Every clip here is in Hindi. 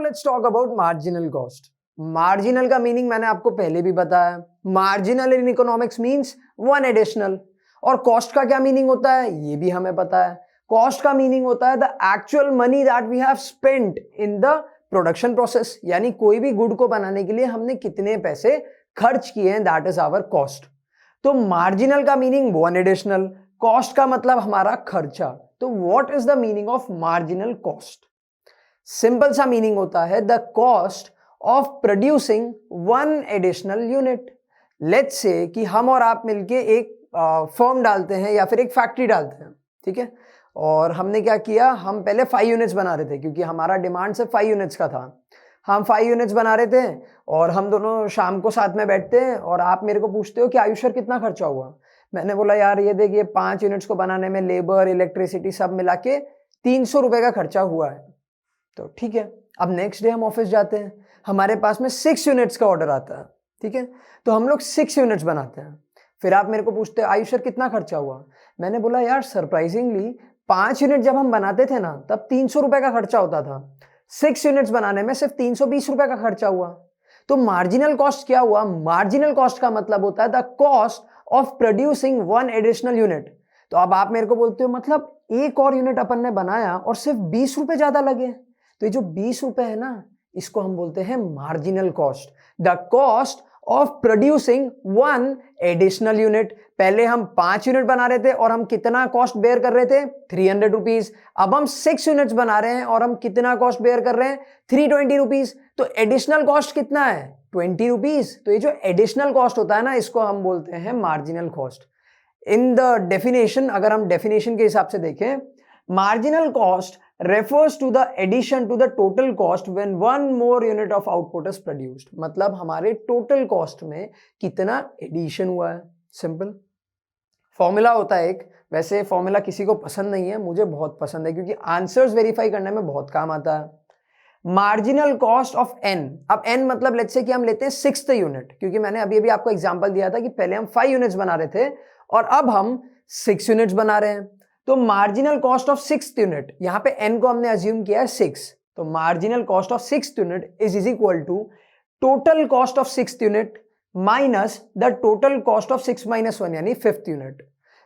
Let's talk about marginal cost. Marginal का मीनिंग मैंने आपको पहले भी बताया। Marginal in economics means one additional. और कॉस्ट का क्या मीनिंग होता है ये भी हमें पता है। कॉस्ट का मीनिंग होता है the actual money that we have spent in the production process, यानी कोई भी गुड को बनाने के लिए हमने कितने पैसे खर्च किए हैं, दैट इज आवर कॉस्ट। तो मार्जिनल का मीनिंग वन एडिशनल, कॉस्ट का मतलब हमारा खर्चा। तो what is the meaning of marginal cost? Simple सा मीनिंग होता है the cost of producing one additional unit. Let's say कि हम और आप मिलके एक फर्म डालते हैं या फिर एक फैक्ट्री डालते हैं, ठीक है। और हमने क्या किया, हम पहले 5 यूनिट्स बना रहे थे क्योंकि हमारा डिमांड सिर्फ 5 यूनिट्स का था। हम 5 यूनिट्स बना रहे थे और हम दोनों शाम को साथ में बैठते हैं और आप मेरे को पूछते हो कि आयुष सर कितना खर्चा हुआ। मैंने बोला यार ये देखिए 5 यूनिट्स को बनाने में लेबर इलेक्ट्रिसिटी सब मिला के 300 रुपए का खर्चा हुआ है। तो ठीक है, अब नेक्स्ट डे हम ऑफिस जाते हैं, हमारे पास में 6 यूनिट्स का ऑर्डर आता है, ठीक है। तो हम लोग 6 यूनिट्स बनाते हैं। फिर आप मेरे को पूछते हैं आयुष सर कितना खर्चा हुआ। मैंने बोला यार सरप्राइजिंगली 5 यूनिट जब हम बनाते थे ना तब 300 रुपए का खर्चा होता था, 6 यूनिट्स बनाने में सिर्फ 320 रुपए का खर्चा हुआ। तो मार्जिनल कॉस्ट क्या हुआ? मार्जिनल कॉस्ट का मतलब होता है the cost of producing one additional unit. तो अब आप मेरे को बोलते हो मतलब एक और यूनिट अपन ने बनाया और सिर्फ 20 रुपए ज्यादा लगे। तो ये जो 20 रुपए है ना, इसको हम बोलते हैं marginal cost. The cost of producing one additional unit. पहले हम 5 यूनिट बना रहे थे और हम कितना कॉस्ट बेयर कर रहे थे? 300 रुपीज। अब हम 6 यूनिट्स बना रहे हैं और हम कितना कॉस्ट बेयर कर रहे हैं? 320 रुपीज। तो एडिशनल कॉस्ट कितना है? 20 रुपीज। तो ये जो एडिशनल कॉस्ट होता है ना, इसको हम बोलते हैं marginal cost. In the definition, अगर हम डेफिनेशन के हिसाब से देखें, marginal cost refers to the addition to the total cost when one more unit of output is produced। मतलब हमारे टोटल कॉस्ट में कितना एडिशन हुआ है। सिंपल फॉर्मूला होता है एक, वैसे फॉर्मूला किसी को पसंद नहीं है, मुझे बहुत पसंद है क्योंकि आंसर्स वेरीफाई करने में बहुत काम आता है। Marginal cost of N. अब एन मतलब लेट्स से कि हम लेते हैं 6th यूनिट, क्योंकि मैंने अभी अभी आपको एग्जांपल दिया था कि पहले हम 5 यूनिट्स बना रहे थे और अब हम 6 यूनिट्स बना रहे हैं। तो marginal cost of 6th unit, यहां पे n को हमने अज्यूम किया है 6। तो marginal cost of 6th unit is equal to total cost of 6th unit minus the total cost of 6 minus 1 यानी 5th यूनिट।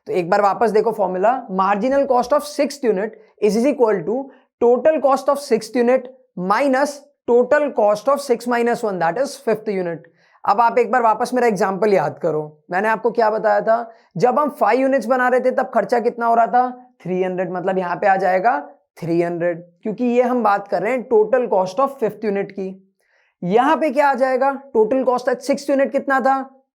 तो एक बार वापस देखो formula, marginal cost of 6th unit is equal to total cost of 6th unit minus total cost of 6 minus 1 that is 5th unit. अब आप एक बार वापस मेरा एग्जांपल याद करो, मैंने आपको क्या बताया था? जब हम 5 यूनिट्स बना रहे थे तब खर्चा कितना हो रहा था? 300। मतलब यहां पे आ जाएगा 300, क्योंकि ये हम बात कर रहे हैं total cost of 5th unit की। यहां पे क्या आ जाएगा? Total cost of 6th unit कितना था?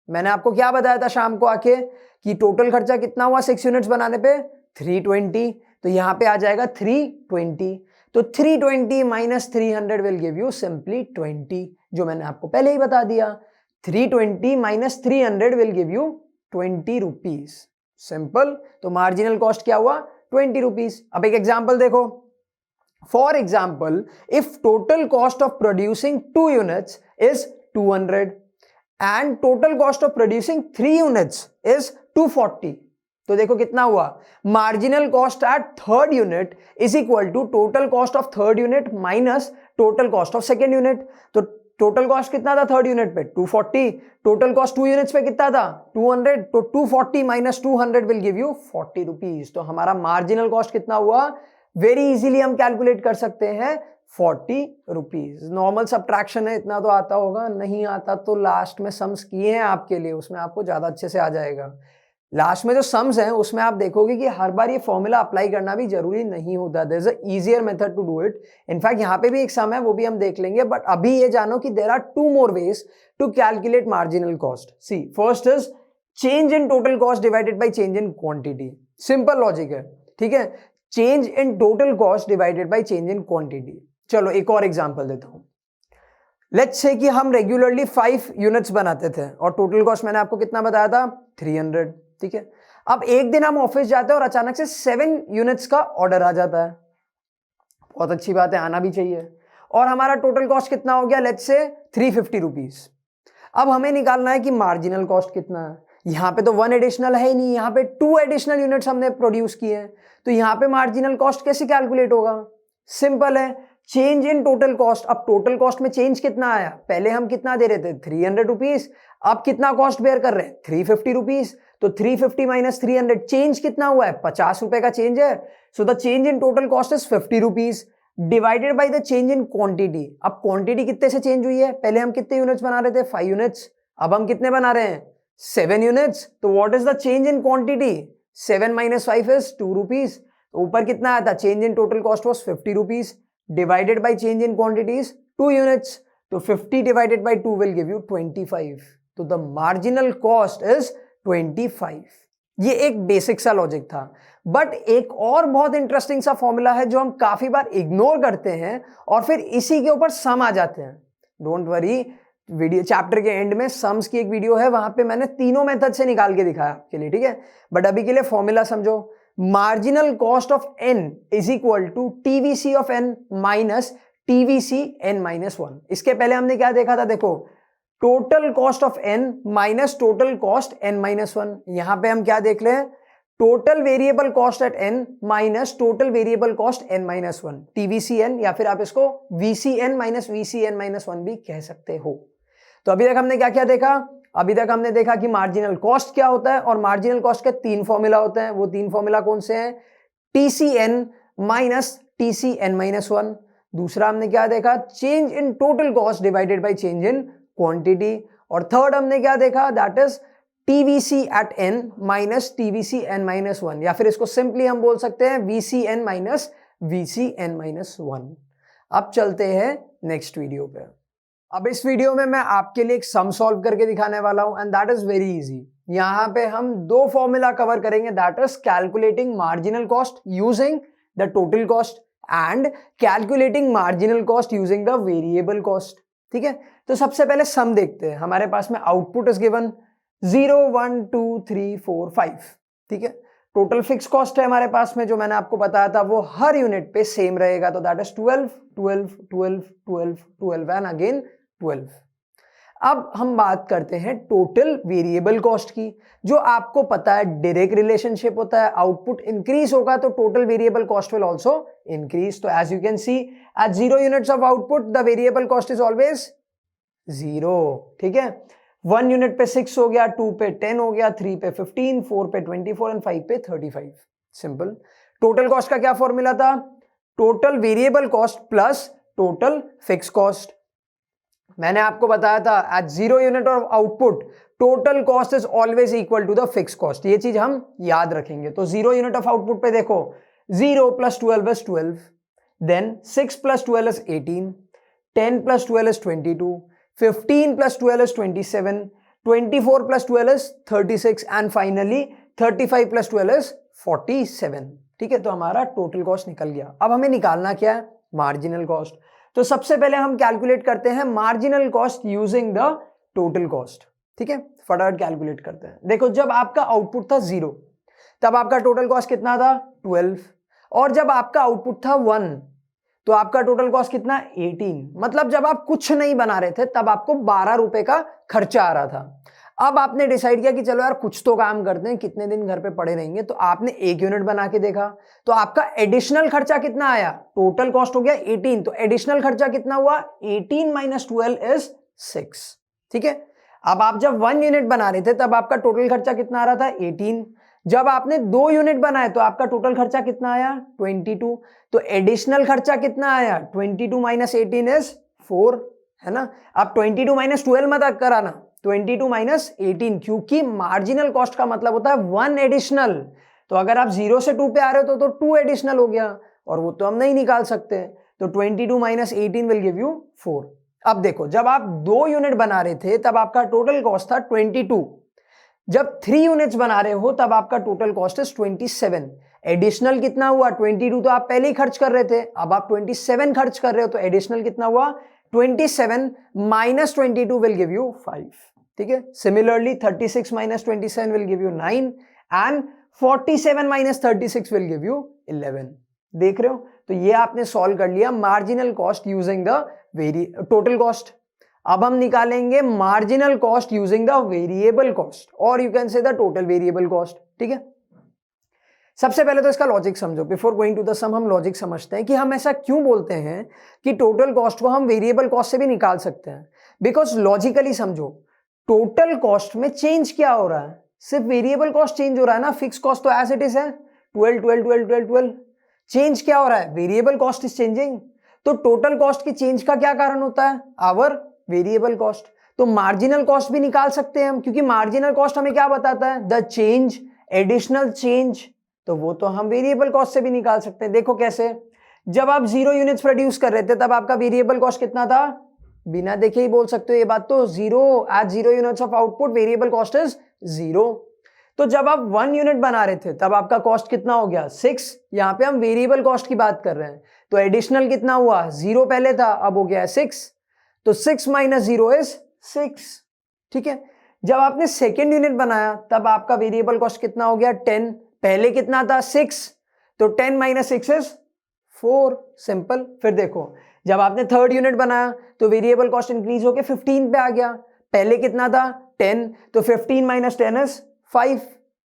मैंने आपको क्या बताया था शाम को आके कि टोटल खर्चा कितना हुआ 6 यूनिट्स बनाने पे? 320। तो यहां पे आ जाएगा 320। तो 320 minus 300 will give you simply 20, जो मैंने आपको पहले ही बता दिया। 320 minus 300 will give you 20 rupees. Simple. तो मार्जिनल कॉस्ट क्या हुआ? 20 रुपीज। अब एक एग्जांपल देखो। For example, if total cost of producing 2 units is 200 and total cost of producing 3 units is 240, तो देखो कितना हुआ? Marginal cost at 3rd unit is equal to total cost of 3rd unit minus total cost of 2nd unit. तो टोटल कॉस्ट कितना था 3rd यूनिट पे? 240। टोटल कॉस्ट 2 यूनिट्स पे कितना था? 200। तो 240 minus 200 will give you 40 rupees. तो हमारा मार्जिनल कॉस्ट कितना हुआ? वेरी इजीली हम कैलकुलेट कर सकते हैं 40 रुपीज। नॉर्मल सब्ट्रैक्शन है, इतना तो आता होगा, नहीं आता तो लास्ट में सम्स किए हैं आपके लिए, उसमें आपको ज्यादा अच्छे से आ जाएगा। लास्ट में जो सम्स हैं उसमें आप देखोगे कि हर बार ये फॉर्मूला अप्लाई करना भी जरूरी नहीं होता। There is a easier method to do it. In fact यहाँ पे भी एक सम है, वो भी हम देख लेंगे, बट अभी ये जानो कि there are 2 more ways to calculate marginal cost. See, first is change in total cost divided by change in quantity. Simple logic है, ठीक है। Change in total cost divided by change in quantity. चलो एक और एग्जाम्पल देता हूं। लेट्स से कि हम रेगुलरली 5 यूनिट्स बनाते थे और टोटल कॉस्ट मैंने आपको कितना बताया था? 300, ठीक है। अब एक दिन हम ऑफिस जाते हैं और अचानक से 7 यूनिट्स का ऑर्डर आ जाता है। बहुत अच्छी बात है, आना भी चाहिए। और हमारा टोटल कॉस्ट कितना हो गया? Let's say 350 rupees. अब हमें निकालना है कि मार्जिनल कॉस्ट कितना है। यहां पे तो 1 एडिशनल है ही नहीं, यहां पे 2 एडिशनल यूनिट्स हमने प्रोड्यूस किए हैं, तो यहां पे मार्जिनल कॉस्ट कैसे कैलकुलेट होगा? सिंपल है, चेंज इन टोटल कॉस्ट, अब टोटल कॉस्ट में चेंज कितना आया, पहले हम कितना दे रहे थे 300 रुपीज, अब कितना कॉस्ट बेयर कर रहे हैं 350 रुपीज, तो 350 माइनस 300 चेंज कितना हुआ है 50 रुपए का चेंज है, so the change in total cost is 50 rupees divided by the change in quantity. अब क्वांटिटी कितने से चेंज हुई है, पहले हम कितने यूनिट्स बना रहे थे 5 यूनिट्स, अब हम कितने बना रहे हैं 7 यूनिट्स, तो what is the change in quantity 7 minus 5 is 2 rupees, तो ऊपर कितना आया था change in total cost was 50 rupees divided by change in quantities 2 units, तो 50 divided by 2 will give you 25, तो the marginal cost is 25। ये एक बेसिक सा लॉजिक था, बट एक और बहुत इंटरेस्टिंग सा फॉर्मूला है जो हम काफी बार इग्नोर करते हैं और फिर इसी के ऊपर सम आ जाते हैं। डोंट वरी, वीडियो चैप्टर के एंड में सम्स की एक वीडियो है, वहां पे मैंने तीनों मेथड से निकाल के दिखाया आपके लिए, ठीक है, बट अभी के लिए फॉर्मूला समझो। Marginal cost of n is equal to TVC of n minus TVC n minus 1। इसके पहले हमने क्या देखा था, देखो total cost of n minus total cost n minus 1। यहां पे हम क्या देख रहे हैं, total variable cost at n minus total variable cost n minus 1, TVC n, या फिर आप इसको VCN माइनस VCN माइनस 1 भी कह सकते हो। तो अभी तक हमने क्या क्या देखा, अभी तक हमने देखा कि मार्जिनल कॉस्ट क्या होता है, और मार्जिनल कॉस्ट के 3 फॉर्मूला होते हैं। वो 3 फॉर्मूला कौन से हैं, TCN माइनस TCN माइनस 1। दूसरा हमने क्या देखा, change in total cost divided by change in quantity. और थर्ड हमने क्या देखा, that is TVC at n minus TVC n minus 1, या फिर इसको सिंपली हम बोल सकते हैं VCN माइनस VCN माइनस 1। अब चलते हैं नेक्स्ट वीडियो पे। अब इस वीडियो में मैं आपके लिए एक सम सॉल्व करके दिखाने वाला हूं, and that is very easy. यहां पे हम 2 फॉर्मूला कवर करेंगे, that is calculating marginal cost using the total cost and calculating marginal cost using the variable cost, ठीक है। तो सबसे पहले सम देखते हैं। हमारे पास में आउटपुट इज गिवन 0 1 2 3 4 5, ठीक है। टोटल फिक्स कॉस्ट है हमारे पास में, जो मैंने आपको बताया था वो हर यूनिट पे सेम रहेगा, तो दैट इज 12 12 12 12 12 एंड अगेन 12। अब हम बात करते हैं टोटल वेरिएबल कॉस्ट की। जो आपको पता है डायरेक्ट रिलेशनशिप होता है, आउटपुट इंक्रीज होगा तो total variable cost will also increase. तो as you can see at 0 units of output the variable cost is always 0, ठीक है। 1 यूनिट पे 6 हो गया, 2 पे 10 हो गया, 3 पे 15, 4 पे 24 एंड 5 पे 35। सिंपल। टोटल कॉस्ट का क्या फॉर्मूला था, total variable cost plus total fix cost. मैंने आपको बताया था at 0 unit of output total cost is always equal to the fix cost, ये चीज हम याद रखेंगे। तो 0 यूनिट ऑफ आउटपुट पे देखो 0 plus 12 is 12, then 6 plus 12 is 18, 10 plus 12 is 22, 15 plus 12 is 27, 24 plus 12 is 36 and finally 35 plus 12 is 47, ठीक है। तो हमारा टोटल कॉस्ट निकल गया। अब हमें निकालना क्या है, मार्जिनल कॉस्ट। तो सबसे पहले हम कैलकुलेट करते हैं marginal cost using the total cost, ठीक है। फटाफट कैलकुलेट करते हैं। देखो जब आपका आउटपुट था 0 तब आपका टोटल कॉस्ट कितना था 12, और जब आपका आउटपुट था 1 तो आपका टोटल कॉस्ट कितना 18। मतलब जब आप कुछ नहीं बना रहे थे तब आपको 12 रुपए का खर्चा आ रहा था। अब आपने डिसाइड किया कि चलो यार कुछ तो काम करते हैं, कितने दिन घर पे पड़े रहेंगे, तो आपने 1 यूनिट बना के देखा, तो आपका एडिशनल खर्चा कितना आया, टोटल कॉस्ट हो गया 18, तो एडिशनल खर्चा कितना हुआ 18 माइनस 12 इज 6, ठीक है। अब आप जब 1 यूनिट बना रहे थे तब आपका टोटल खर्चा कितना आ रहा था 18, जब आपने 2 यूनिट बनाए तो आपका टोटल खर्चा कितना आया 22, तो एडिशनल खर्चा कितना आया 22 माइनस 18 इज 4, है ना। अब 22 माइनस 12 मत कराना, 22 माइनस 18, क्योंकि मार्जिनल कॉस्ट का मतलब होता है 1 एडिशनल। तो अगर आप 0 से 2 पे आ रहे हो तो 2 एडिशनल हो गया, और वो तो हम नहीं निकाल सकते। तो 22 माइनस 18 विल गिव यू 4। अब देखो जब आप 2 यूनिट बना रहे थे तब आपका टोटल कॉस्ट था 22, जब 3 यूनिट्स बना रहे हो तब आपका टोटल कॉस्ट इज 27। एडिशनल कितना हुआ 22, तो आप पहले ही खर्च कर रहे थे, अब आप 27 खर्च कर रहे हो, तो एडिशनल कितना हुआ 27 माइनस 22 विल गिव यू 5, ठीक है। Similarly 36 minus 27 will give you 9 and 47 minus 36 will give you 11। देख रहे हो, तो ये आपने सॉल्व कर लिया marginal cost using the total cost. अब हम निकालेंगे marginal cost using the variable cost, और you can say the total variable cost, ठीक है। सबसे पहले तो इसका लॉजिक समझो, before going to the sum हम लॉजिक समझते हैं कि हम ऐसा क्यों बोलते हैं कि टोटल कॉस्ट को हम वेरिएबल कॉस्ट से भी निकाल सकते हैं। बिकॉज लॉजिकली समझो, टोटल कॉस्ट में चेंज क्या हो रहा है, सिर्फ वेरिएबल कॉस्ट चेंज हो रहा है ना, फिक्स कॉस्ट तो एज इट इज है 12 12 12 12 12। चेंज क्या हो रहा है, वेरिएबल कॉस्ट इज चेंजिंग। तो टोटल कॉस्ट की चेंज का क्या कारण होता है, आवर वेरिएबल कॉस्ट। तो मार्जिनल कॉस्ट भी निकाल सकते हैं हम, क्योंकि मार्जिनल कॉस्ट हमें क्या बताता है, द चेंज, एडिशनल चेंज। तो वो तो हम वेरिएबल कॉस्ट से भी निकाल सकते हैं। देखो कैसे, जब आप 0 यूनिट्स प्रोड्यूस कर रहे थे तब आपका वेरिएबल कॉस्ट कितना था, बिना देखे ही बोल सकते हो ये बात तो, 0 at 0 units of output variable cost is 0। तो जब आप 1 यूनिट बना रहे थे तब आपका कॉस्ट कितना हो गया, 6। यहां पे हम वेरिएबल कॉस्ट की बात कर रहे हैं, तो एडिशनल कितना हुआ, 0 पहले था, अब हो गया 6। तो 6 माइनस 0 इज 6। ठीक है, जब आपने सेकेंड यूनिट बनाया तब आपका वेरिएबल कॉस्ट कितना हो गया, 10। पहले कितना था, 6। तो 10 माइनस 6 इज 4। सिंपल। फिर देखो, जब आपने थर्ड यूनिट बनाया तो वेरिएबल कॉस्ट इंक्रीज होकर 15 पे आ गया। पहले कितना था, 10। तो 15 माइनस 10 इज 5।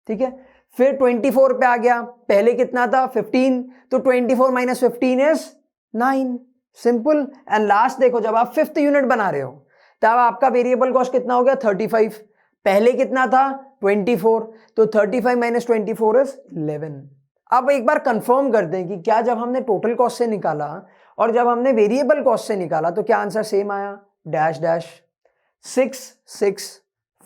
ठीक है, फिर 24 पे आ गया। पहले कितना था, 15। तो 24 minus 15 is 9। Simple. And last देखो, जब आप 5th यूनिट बना रहे हो तब आपका वेरिएबल कॉस्ट कितना हो गया, 35। पहले कितना था, 24। तो 35 माइनस 24 इज 11। अब एक बार कंफर्म कर दें कि क्या जब हमने टोटल कॉस्ट से निकाला और जब हमने वेरिएबल कॉस्ट से निकाला तो क्या आंसर सेम आया, डैश डैश 6 6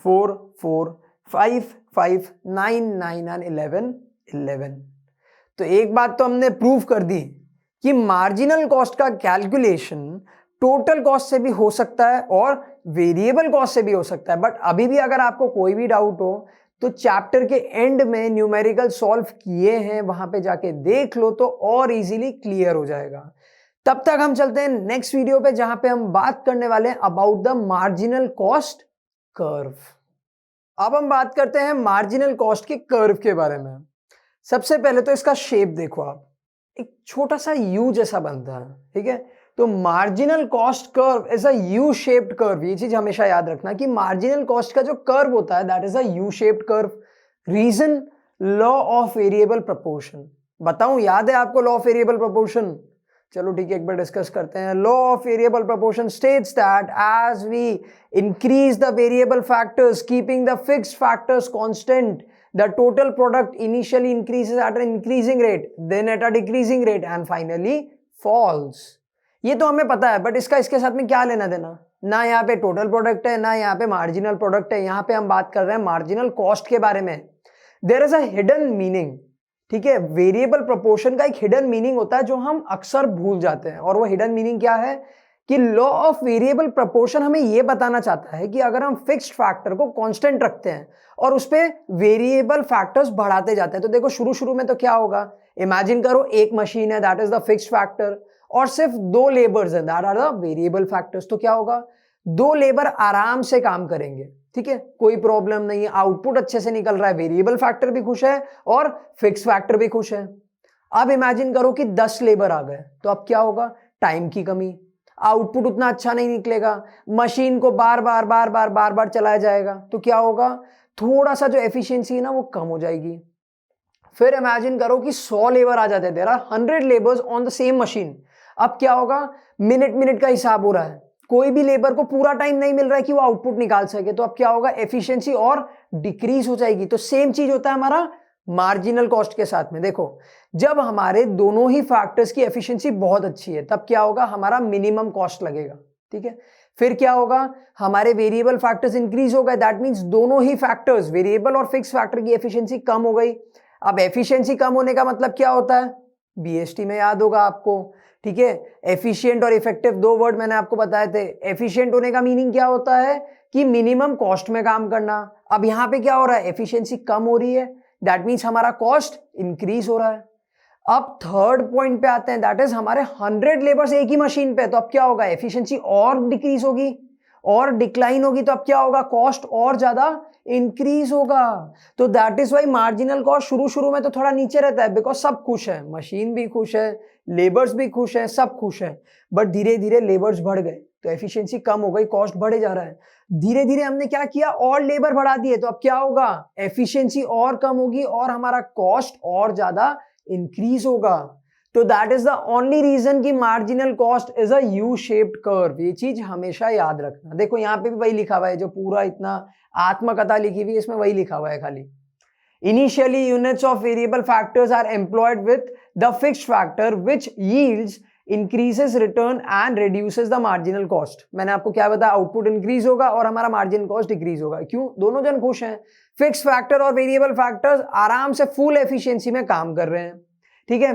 4 4 5 5 9 9 एंड 11 11। तो एक बात तो हमने प्रूव कर दी कि मार्जिनल कॉस्ट का कैलकुलेशन टोटल कॉस्ट से भी हो सकता है और वेरिएबल कॉस्ट से भी हो सकता है। बट अभी भी अगर आपको कोई भी डाउट हो तो चैप्टर के एंड में न्यूमेरिकल सॉल्व किए हैं, वहां पे जाके देख लो तो और इजीली क्लियर हो जाएगा। तब तक हम चलते हैं नेक्स्ट वीडियो पे, जहां पे हम बात करने वाले हैं about the marginal cost curve. अब हम बात करते हैं मार्जिनल कॉस्ट के कर्व के बारे में। सबसे पहले तो इसका शेप देखो आप, एक छोटा सा यू जैसा बनता है। ठीक है, तो marginal cost curve is a U shaped curve. ये चीज हमेशा याद रखना कि मार्जिनल कॉस्ट का जो कर्व होता है that is a U shaped curve. Reason, law of variable proportion. बताऊं, याद है आपको लॉ ऑफ वेरिएबल प्रोपोर्शन? चलो ठीक है, एक बार डिस्कस करते हैं। Law of variable proportion states that as we increase the variable factors keeping the fixed factors constant, the total product initially increases at an increasing rate, then at a decreasing rate and finally falls। ये तो हमें पता है, बट इसका इसके साथ में क्या लेना देना, ना यहाँ पे टोटल प्रोडक्ट है ना यहाँ पे मार्जिनल प्रोडक्ट है। यहाँ पे हम बात कर रहे हैं मार्जिनल कॉस्ट के बारे में। There is a hidden meaning. ठीक है, वेरिएबल प्रोपोर्शन का एक हिडन मीनिंग होता है जो हम अक्सर भूल जाते हैं, और वो हिडन मीनिंग क्या है कि लॉ ऑफ वेरिएबल प्रोपोर्शन हमें यह बताना चाहता है कि अगर हम फिक्स्ड फैक्टर को कांस्टेंट रखते हैं और उस पे वेरिएबल फैक्टर्स बढ़ाते जाते हैं, तो देखो शुरू शुरू में तो क्या होगा, इमेजिन करो एक मशीन है that is the fixed factor और सिर्फ 2 लेबर्स हैं that are the variable factors. तो क्या होगा, 2 लेबर आराम से काम करेंगे। ठीक है, कोई प्रॉब्लम नहीं है, आउटपुट अच्छे से निकल रहा है, वेरिएबल फैक्टर भी खुश है और फिक्स्ड फैक्टर भी खुश है। अब इमेजिन करो कि 10 लेबर आ गए, तो अब क्या होगा, टाइम की कमी, आउटपुट उतना अच्छा नहीं निकलेगा, मशीन को बार बार चलाया जाएगा, तो क्या होगा, थोड़ा सा जो एफिशिएंसी है ना वो कम हो जाएगी। फिर इमेजिन करो कि 100 लेबर आ जाते हैं, there are 100 labours on the same machine. अब क्या होगा, मिनट मिनट का हिसाब हो रहा है, कोई भी लेबर को पूरा टाइम नहीं मिल रहा है कि वो आउटपुट निकाल सके, तो अब क्या होगा, एफिशिएंसी और डिक्रीज हो जाएगी। तो सेम चीज होता है हमारा मार्जिनल कॉस्ट के साथ में। देखो, जब हमारे दोनों ही फैक्टर्स की एफिशिएंसी बहुत अच्छी है तब क्या होगा, हमारा मिनिमम कॉस्ट लगेगा। ठीक है, फिर क्या होगा, हमारे वेरिएबल फैक्टर्स इंक्रीज हो गए, दैट मींस दोनों ही फैक्टर्स, वेरिएबल और फिक्स फैक्टर की एफिशिएंसी कम हो गई। अब एफिशिएंसी कम होने का मतलब क्या होता है, बीएसटी में याद होगा आपको। ठीक है, एफिशिएंट और इफेक्टिव 2 वर्ड मैंने आपको बताए थे। एफिशिएंट होने का मीनिंग क्या होता है कि मिनिमम कॉस्ट में काम करना। अब यहां पे क्या हो रहा है, एफिशिएंसी कम हो रही है, दैट मीन्स हमारा कॉस्ट इंक्रीज हो रहा है। अब थर्ड पॉइंट पे आते हैं, दैट इज हमारे 100 लेबर्स एक ही मशीन पे, तो अब क्या होगा, एफिशिएंसी और डिक्रीज होगी और डिक्लाइन होगी, तो अब क्या होगा, कॉस्ट और ज्यादा इंक्रीज होगा। तो that is why marginal cost शुरू शुरू में तो थोड़ा नीचे रहता है, बिकॉज सब खुश है, मशीन भी खुश है, लेबर्स भी खुश है, सब खुश है। बट धीरे धीरे लेबर्स बढ़ गए, तो एफिशिएंसी कम हो गई, कॉस्ट बढ़े जा रहा है। धीरे धीरे हमने क्या किया, और लेबर बढ़ा दिए, तो अब क्या होगा, एफिशिएंसी और कम होगी और हमारा कॉस्ट और ज्यादा इंक्रीज होगा। तो that is the only reason कि marginal cost is a U shaped curve. ये चीज हमेशा याद रखना। देखो यहाँ पे भी वही लिखा हुआ है, जो पूरा इतना आत्मकथा लिखी हुई है इसमें वही लिखा हुआ है खाली। Initially, units of variable factors are employed with the fixed factor which yields increases return and reduces the marginal cost. मैंने आपको क्या बताया, आउटपुट इंक्रीज होगा और हमारा मार्जिन कॉस्ट डिक्रीज होगा। क्यों, दोनों जन खुश हैं। फिक्स फैक्टर और वेरिएबल फैक्टर्स आराम से फुल एफिशिएंसी में काम कर रहे हैं, ठीक है।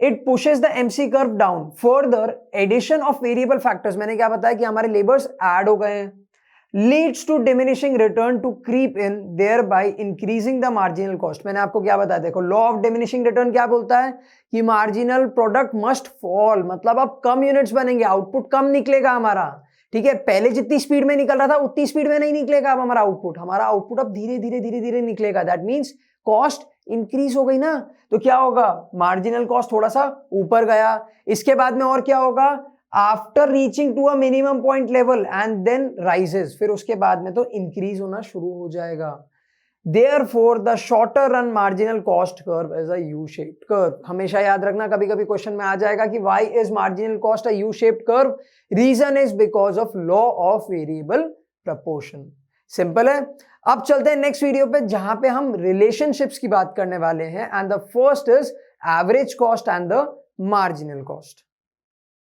It pushes the MC curve down. Further addition of variable factors, मैंने क्या बताया कि हमारे लेबर्स ऐड हो गए हैं, leads to diminishing return to creep in, thereby increasing the marginal cost. मैंने आपको क्या बताया, देखो लॉ ऑफ डिमिनिशिंग रिटर्न क्या बोलता है कि मार्जिनल प्रोडक्ट मस्ट फॉल, मतलब अब कम यूनिट्स बनेंगे, आउटपुट कम निकलेगा हमारा, ठीक है। पहले जितनी स्पीड में निकल रहा था उतनी स्पीड में नहीं निकलेगा अब हमारा आउटपुट अब धीरे धीरे निकलेगा। दैट मीन्स कॉस्ट इंक्रीज हो गई ना, तो क्या होगा, मार्जिनल कॉस्ट थोड़ा सा ऊपर गया। इसके बाद में और क्या होगा, after reaching to a minimum point level and then rises, फिर उसके बाद में तो इंक्रीज होना शुरू हो जाएगा। Therefore the shorter run marginal cost curve is a U shaped curve. हमेशा याद रखना, कभी कभी क्वेश्चन में आ जाएगा कि why is marginal cost a U shaped curve, reason is because of law of variable proportion. Simple है। अब चलते हैं नेक्स्ट वीडियो पे, जहां पे हम रिलेशनशिप्स की बात करने वाले हैं, and the first is average cost and the marginal cost.